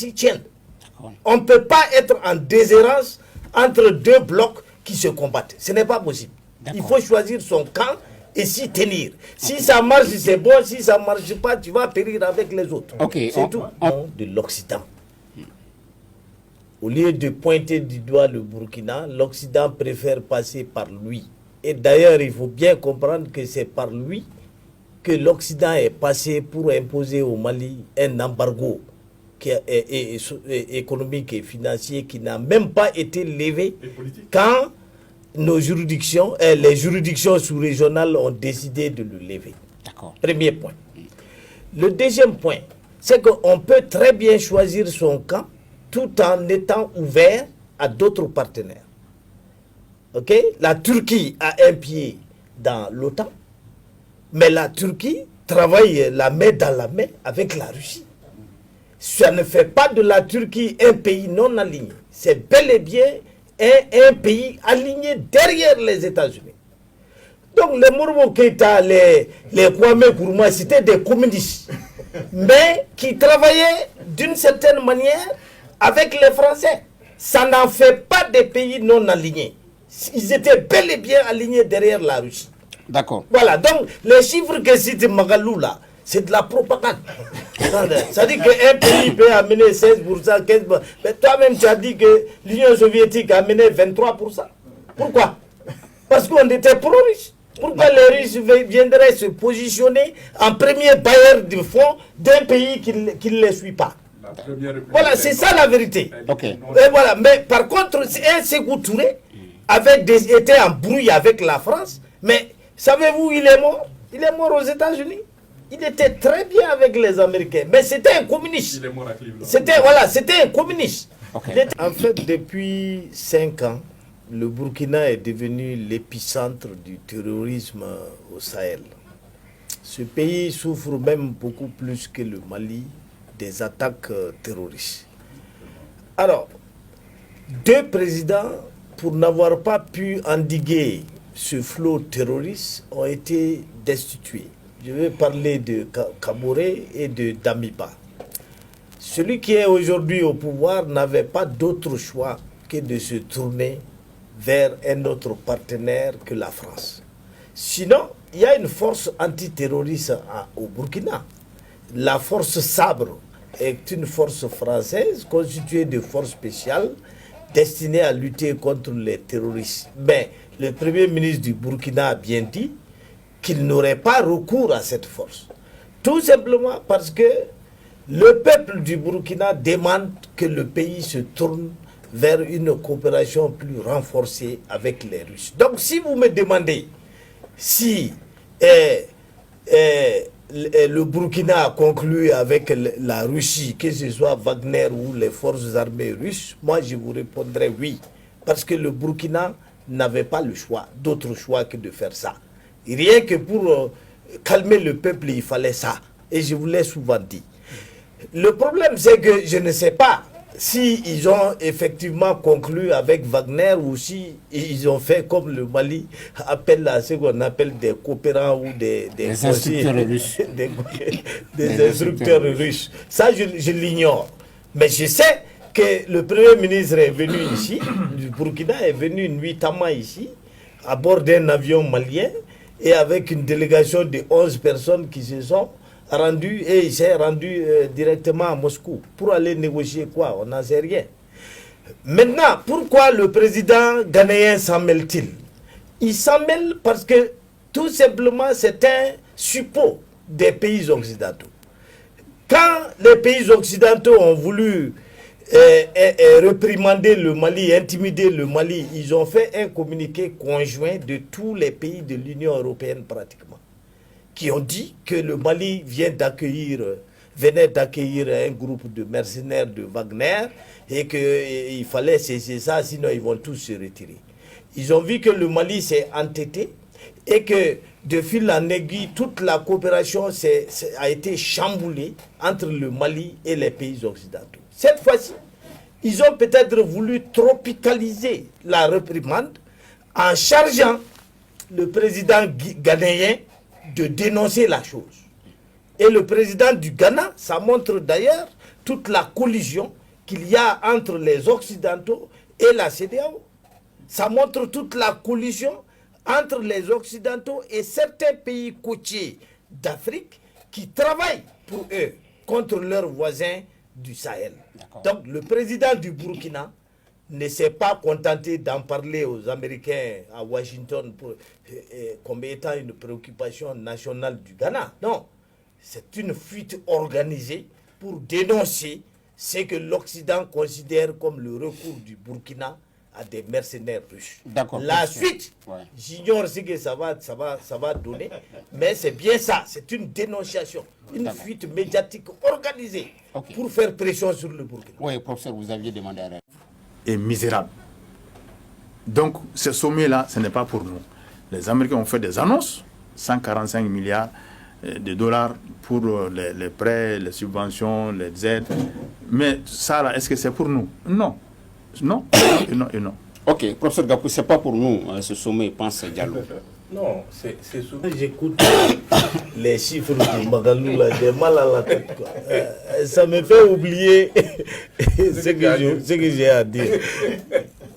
s'y tienne. On ne peut pas être en déshérence entre deux blocs qui se combattent. Ce n'est pas possible. Il faut choisir son camp et s'y tenir. Si ça marche, c'est bon. Si ça ne marche pas, tu vas périr avec les autres. C'est tout. De l'Occident. Au lieu de pointer du doigt le Burkina, l'Occident préfère passer par lui. Et d'ailleurs, il faut bien comprendre que c'est par lui que l'Occident est passé pour imposer au Mali un embargo économique et financier qui n'a même pas été levé quand les juridictions sous-régionales ont décidé de le lever. Premier point. Le deuxième point, c'est qu'on peut très bien choisir son camp tout en étant ouvert à d'autres partenaires. La Turquie a un pied dans l'OTAN, mais la Turquie travaille la main dans la main avec la Russie. Ça ne fait pas de la Turquie un pays non aligné. C'est bel et bien un pays aligné derrière les États-Unis. Donc les Mouroumou Keïta, les Kwame Nkrumah, c'était des communistes, mais qui travaillaient d'une certaine manière avec les Français. Ça n'en fait pas des pays non alignés. Ils étaient bel et bien alignés derrière la Russie. D'accord. Voilà, donc les chiffres que cite Magalou là, c'est de la propagande. Ça dit qu'un pays peut amener 16%, 15%. Mais toi-même, tu as dit que l'Union soviétique a amené 23%. Pourquoi? Parce qu'on était pro-riches. Pourquoi les Russes viendraient se positionner en premier bailleur de fonds d'un pays qui ne les suit pas? Voilà, c'est ça la vérité. Et voilà. Mais par contre, un Sékou Touré était en brouille avec la France. Mais savez-vous, il est mort? Il est mort aux États-Unis. Il était très bien avec les Américains. Mais c'était un communiste. Il est mort à Cleveland. C'était un communiste. En fait, depuis 5 ans, le Burkina est devenu l'épicentre du terrorisme au Sahel. Ce pays souffre même beaucoup plus que le Mali des attaques terroristes. Alors, 2 présidents, pour n'avoir pas pu endiguer ce flot terroriste, ont été destitués. Je vais parler de Kaboré et de Damiba. Celui qui est aujourd'hui au pouvoir n'avait pas d'autre choix que de se tourner vers un autre partenaire que la France. Sinon, il y a une force antiterroriste au Burkina. La force Sabre est une force française constituée de forces spéciales destinées à lutter contre les terroristes. Mais le Premier ministre du Burkina a bien dit qu'il n'aurait pas recours à cette force. Tout simplement parce que le peuple du Burkina demande que le pays se tourne vers une coopération plus renforcée avec les Russes. Donc si vous me demandez si le Burkina a conclu avec la Russie, que ce soit Wagner ou les forces armées russes, moi je vous répondrai oui. Parce que le Burkina n'avait pas le choix, d'autre choix que de faire ça. Rien que pour calmer le peuple, il fallait ça. Et je vous l'ai souvent dit. Le problème, c'est que je ne sais pas si ils ont effectivement conclu avec Wagner ou si ils ont fait comme le Mali appelle à ce qu'on appelle des coopérants ou des instructeurs russes. des instructeurs russes. Ça, je l'ignore. Mais je sais que le Premier ministre est venu ici, du Burkina est venu nuitamment ici, à bord d'un avion malien, et avec une délégation de 11 personnes qui se sont rendues, et il s'est rendu directement à Moscou. Pour aller négocier quoi? On n'en sait rien. Maintenant, pourquoi le président ghanéen s'en mêle-t-il? Il s'en mêle parce que tout simplement c'est un suppôt des pays occidentaux. Quand les pays occidentaux ont voulu réprimander le Mali, intimider le Mali, ils ont fait un communiqué conjoint de tous les pays de l'Union européenne pratiquement, qui ont dit que le Mali venait d'accueillir un groupe de mercenaires de Wagner et qu'il fallait cesser ça, sinon ils vont tous se retirer. Ils ont vu que le Mali s'est entêté et que de fil en aiguille, toute la coopération a été chamboulée entre le Mali et les pays occidentaux. Cette fois-ci, ils ont peut-être voulu tropicaliser la réprimande en chargeant le président ghanéen de dénoncer la chose. Et le président du Ghana, ça montre d'ailleurs toute la collision qu'il y a entre les Occidentaux et la CEDEAO. Ça montre toute la collision entre les Occidentaux et certains pays côtiers d'Afrique qui travaillent pour eux contre leurs voisins du Sahel. Donc le président du Burkina ne s'est pas contenté d'en parler aux Américains à Washington comme étant une préoccupation nationale du Ghana. Non, c'est une fuite organisée pour dénoncer ce que l'Occident considère comme le recours du Burkina à des mercenaires russes. La suite, j'ignore ce que ça va donner, mais c'est bien ça, c'est une dénonciation, une fuite médiatique organisée pour faire pression sur le Burkina. Oui, professeur, vous aviez demandé à réagir. Est misérable. Donc, ce sommet-là, ce n'est pas pour nous. Les Américains ont fait des annonces, 145 milliards de dollars pour les prêts, les subventions, les aides. Mais ça, là, est-ce que c'est pour nous? Non. Non, et non, et non. Ok, professeur Gapou, ce n'est pas pour nous, ce sommet, pense Diallo. Non, c'est souvent. J'écoute les chiffres de Magaloula, j'ai mal à la tête. Quoi. Ça me fait oublier ce que j'ai à dire.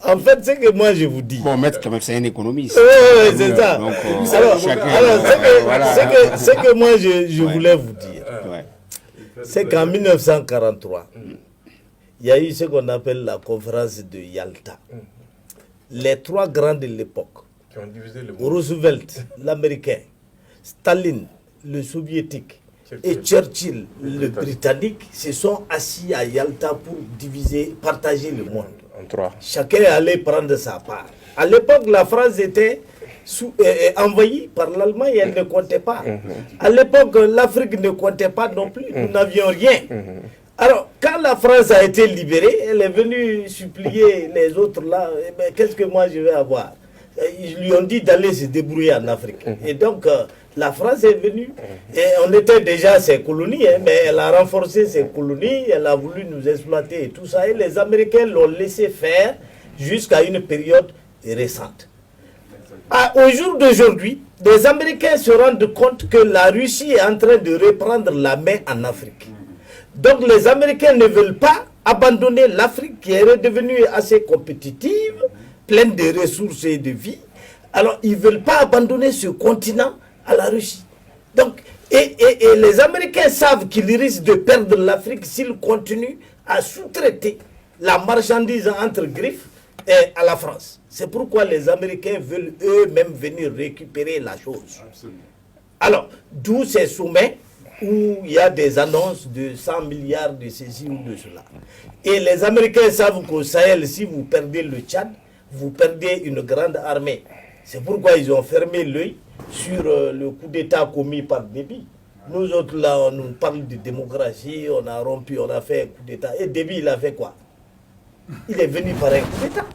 En fait, c'est que moi je vous dis. Bon, maître, quand même, c'est un économiste. Oui, c'est ça. Donc, ce que moi je voulais vous dire, c'est qu'en 1943, il y a eu ce qu'on appelle la conférence de Yalta. Les trois grands de l'époque, Roosevelt, l'américain, Staline, le soviétique, et Churchill, le britannique, se sont assis à Yalta pour partager le monde. Chacun allait prendre sa part. À l'époque, la France était envahie par l'Allemagne, elle ne comptait pas. À l'époque, l'Afrique ne comptait pas non plus, nous n'avions rien. Alors, quand la France a été libérée, elle est venue supplier les autres là, qu'est-ce que moi je vais avoir? Ils lui ont dit d'aller se débrouiller en Afrique. Et donc, la France est venue, et on était déjà ses colonies, mais elle a renforcé ses colonies, elle a voulu nous exploiter et tout ça, et les Américains l'ont laissé faire jusqu'à une période récente. Au jour d'aujourd'hui, les Américains se rendent compte que la Russie est en train de reprendre la main en Afrique. Donc les Américains ne veulent pas abandonner l'Afrique qui est redevenue assez compétitive, pleine de ressources et de vie. Alors ils ne veulent pas abandonner ce continent à la Russie. Donc, et les Américains savent qu'ils risquent de perdre l'Afrique s'ils continuent à sous-traiter la marchandise entre griffes à la France. C'est pourquoi les Américains veulent eux-mêmes venir récupérer la chose. Alors, d'où ces sommets où il y a des annonces de 100 milliards de ceci ou de cela. Et les Américains savent qu'au Sahel, si vous perdez le Tchad, vous perdez une grande armée. C'est pourquoi ils ont fermé l'œil sur le coup d'État commis par Déby. Nous autres, là, on nous parle de démocratie, on a rompu, on a fait un coup d'État. Et Déby, il a fait quoi? Il est venu par un coup d'État.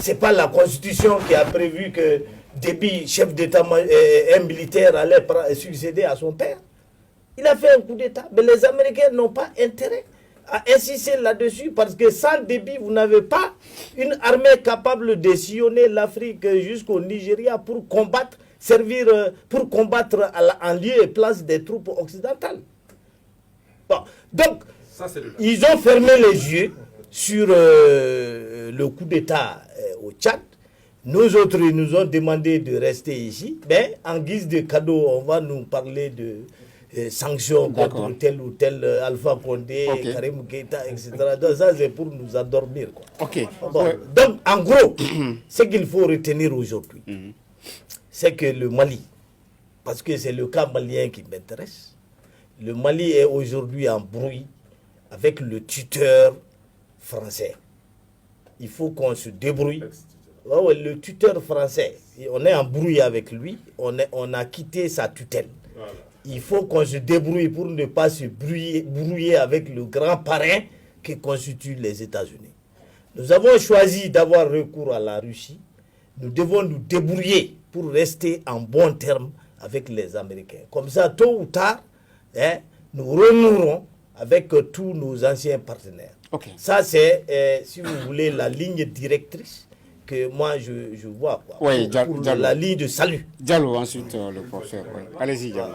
Ce n'est pas la Constitution qui a prévu que Déby, chef d'État, un militaire, allait succéder à son père. Il a fait un coup d'État. Mais les Américains n'ont pas intérêt à insister là-dessus parce que sans Déby, vous n'avez pas une armée capable de sillonner l'Afrique jusqu'au Nigeria pour combattre, en lieu et place des troupes occidentales. Bon. Donc, ils ont fermé les yeux sur le coup d'État au Tchad. Nous autres, ils nous ont demandé de rester ici. Mais en guise de cadeau, on va nous parler de sanctions contre tel ou tel Alpha Condé, Karim Keïta, etc. Donc ça, c'est pour nous endormir. Quoi. Bon, donc, en gros, ce qu'il faut retenir aujourd'hui, c'est que le Mali, parce que c'est le cas malien qui m'intéresse, le Mali est aujourd'hui en brouille avec le tuteur français. Il faut qu'on se débrouille. Le tuteur français, on est en brouille avec lui, on a quitté sa tutelle. Voilà. Il faut qu'on se débrouille pour ne pas se brouiller avec le grand parrain qui constitue les États-Unis. Nous avons choisi d'avoir recours à la Russie. Nous devons nous débrouiller pour rester en bon terme avec les Américains. Comme ça, tôt ou tard, nous renouerons avec tous nos anciens partenaires. Ça, c'est, si vous voulez, la ligne directrice que moi, je vois. Quoi, pour la ligne de salut. Diallo, ensuite, le professeur. Allez-y, Diallo.